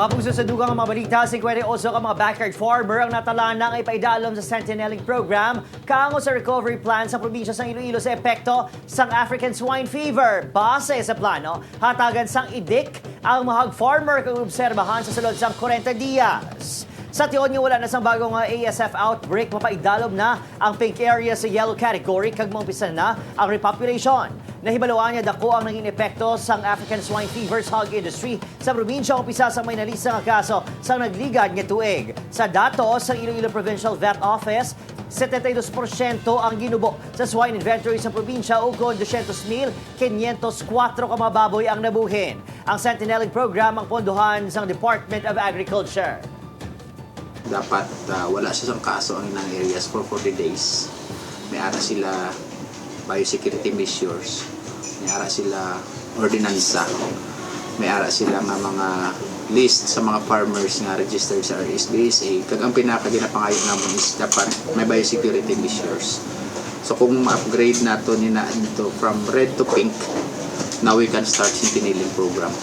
Mga puso sa dugang mga balita, 58 ka mga backyard farmer ang natala ng ipaidalom sa Sentinelling Program kaango sa recovery plan sa probinsya ng Iloilo sa epekto sang African Swine Fever. Base sa plano, hatagan sang idik ang mga farmer kung obserbahan sa sulod sang 40 dias. Sa tiyon nga wala na sang bagong ASF outbreak, mapaidalom na ang pink area sa yellow category kag maumpisan na ang repopulation. Nahibaluan niya dako ang naging epekto sang African Swine Fever sa hog industry sa probinsya umpisa sa may nalisa nga kaso sa nagligad nga tuig. Sa datos sa Iloilo Provincial Vet Office, 72% ang ginubo sa swine inventory sa probinsya ug 200,504 ka mga baboy ang nabuhin. Ang Sentinelling Program ang pondohan sang Department of Agriculture. Dapat wala siyang kaso ang inang areas for 40 days. May ara sila biosecurity measures, may ara sila ordinansa, may ara sila mga list sa mga farmers nga registered sa RSBSA. Kag ang pinakaginapangayo naman is dapat may biosecurity measures. So kung ma-upgrade nato nina ito from red to pink, now we can start Sentinelling program.